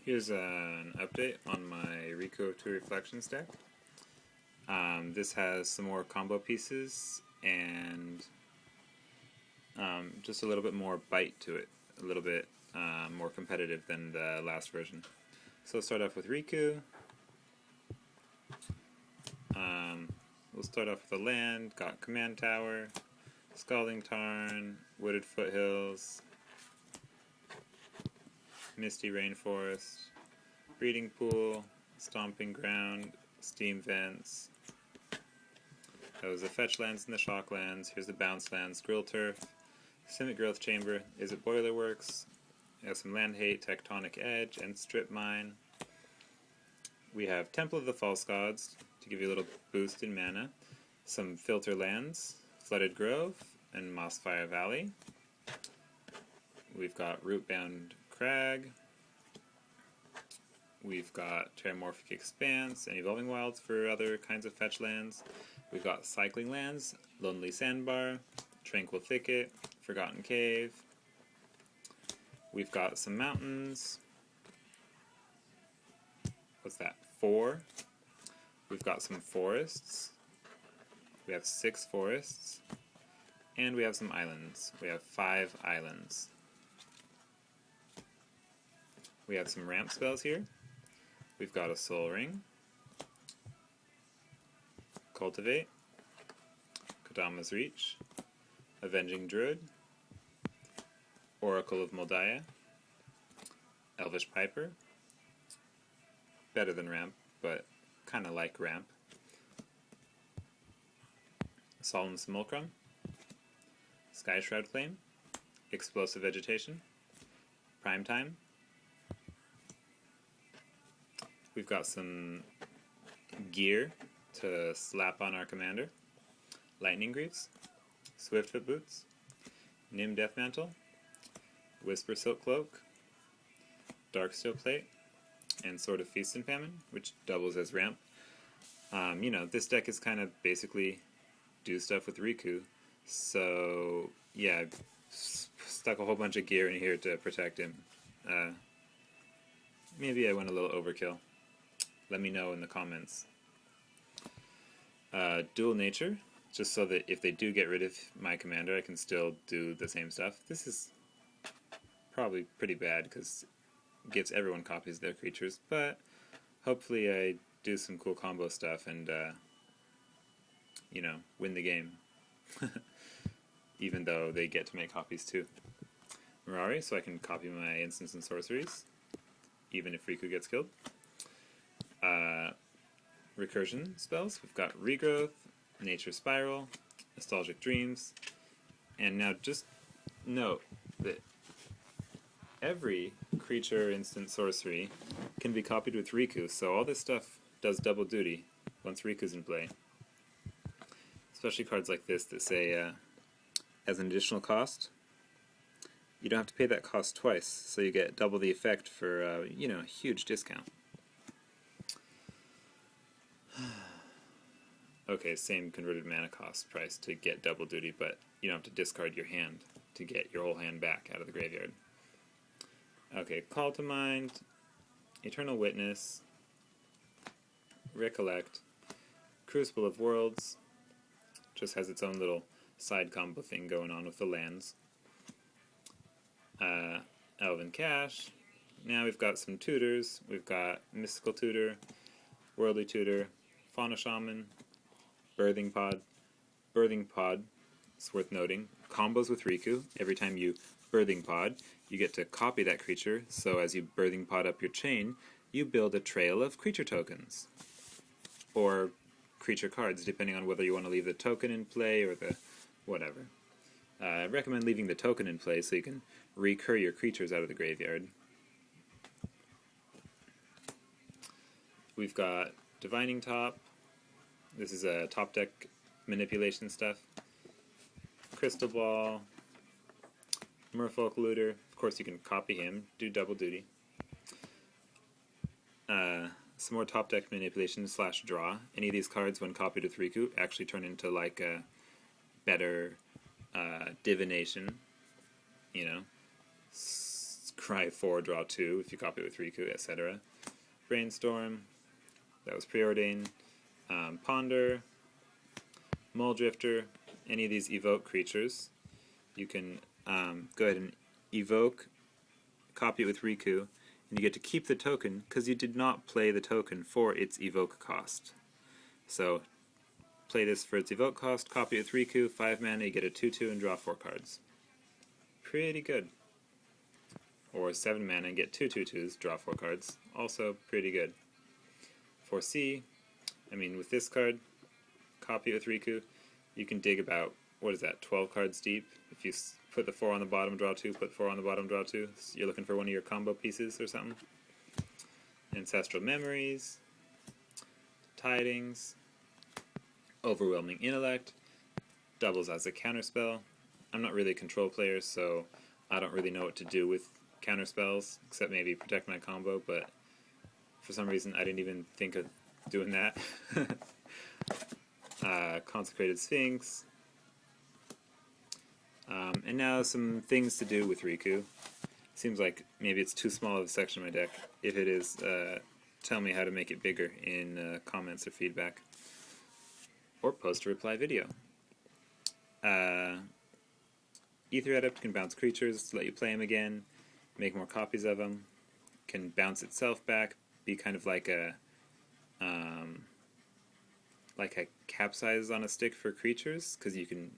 Here's an update on my Riku to Reflections deck. This has some more combo pieces and just a little bit more bite to it, a little bit more competitive than the last version. So let's start off with Riku. We'll start off with a land, got Command Tower, Scalding Tarn, Wooded Foothills, Misty Rainforest, Breeding Pool, Stomping Ground, Steam Vents. That was the Fetch Lands and the Shock Lands. Here's the Bounce Lands, Grill Turf, Simic Growth Chamber, Is It Boiler Works? We have some Land Hate, Tectonic Edge, and Strip Mine. We have Temple of the False Gods to give you a little boost in mana, some Filter Lands, Flooded Grove, and Mossfire Valley. We've got Rootbound Crag. We've got Terramorphic Expanse and Evolving Wilds for other kinds of fetch lands. We've got Cycling Lands, Lonely Sandbar, Tranquil Thicket, Forgotten Cave. We've got some mountains. What's that? 4. We've got some forests. We have 6 forests. And we have some islands. We have 5 islands. We have some ramp spells here. We've got a Soul Ring, Cultivate, Kodama's Reach, Avenging Druid, Oracle of Moldiah, Elvish Piper, better than Ramp, but kind of like Ramp, Solemn Simulacrum, Sky Shroud Flame, Explosive Vegetation, Primetime. We've got some gear to slap on our commander. Lightning Greaves, Swiftfoot Boots, Nim Deathmantle, Whisper Silk Cloak, Darksteel Plate, and Sword of Feast and Famine, which doubles as ramp. This deck is kind of basically do stuff with Riku, so yeah, stuck a whole bunch of gear in here to protect him. Maybe I went a little overkill. Let me know in the comments. Dual Nature, just so that if they do get rid of my commander, I can still do the same stuff. This is probably pretty bad because it gives everyone copies of their creatures, but hopefully I do some cool combo stuff and, win the game. Even though they get to make copies too. Mirari, so I can copy my instants and sorceries, even if Riku gets killed. Recursion spells. We've got Regrowth, Nature Spiral, Nostalgic Dreams, and now just note that every creature instant sorcery can be copied with Riku, so all this stuff does double duty once Riku's in play. Especially cards like this that say, as an additional cost, you don't have to pay that cost twice, so you get double the effect for, a huge discount. Okay, same converted mana cost price to get double duty, but you don't have to discard your hand to get your whole hand back out of the graveyard. Okay, Call to Mind, Eternal Witness, Recollect, Crucible of Worlds, just has its own little side combo thing going on with the lands. Elven Cache. Now we've got some tutors. We've got Mystical Tutor, Worldly Tutor, Fauna Shaman, Birthing Pod. Birthing Pod, it's worth noting, combos with Riku. Every time you Birthing Pod, you get to copy that creature, so as you Birthing Pod up your chain, you build a trail of creature tokens. Or creature cards, depending on whether you want to leave the token in play or the whatever. I recommend leaving the token in play so you can recur your creatures out of the graveyard. We've got Divining Top. This is a top deck manipulation stuff. Crystal Ball. Merfolk Looter. Of course you can copy him, do double duty. Some more top deck manipulation / draw. Any of these cards, when copied with Riku, actually turn into like a better divination. cry 4, draw 2 if you copy it with Riku, etc. Brainstorm, that was preordained. Ponder, Muldrifter, any of these evoke creatures. You can go ahead and evoke, copy it with Riku, and you get to keep the token because you did not play the token for its evoke cost. So, play this for its evoke cost, copy it with Riku, 5 mana, you get a 2/2 and draw 4 cards. Pretty good. Or 7 mana and get 2 2/2s, draw 4 cards. Also pretty good. For C, with this card, copy it with Riku, you can dig about, 12 cards deep. If you put the 4 on the bottom, draw 2, put 4 on the bottom, draw 2. So you're looking for one of your combo pieces or something. Ancestral Memories, Tidings, Overwhelming Intellect, doubles as a counterspell. I'm not really a control player, so I don't really know what to do with counterspells, except maybe protect my combo, but for some reason I didn't even think of doing that. Consecrated Sphinx. And now some things to do with Riku. Seems like maybe it's too small of a section of my deck. If it is, tell me how to make it bigger in comments or feedback. Or post a reply video. Ether Adept can bounce creatures, let you play them again, make more copies of them, can bounce itself back, be kind of like a capsize on a stick for creatures, because you can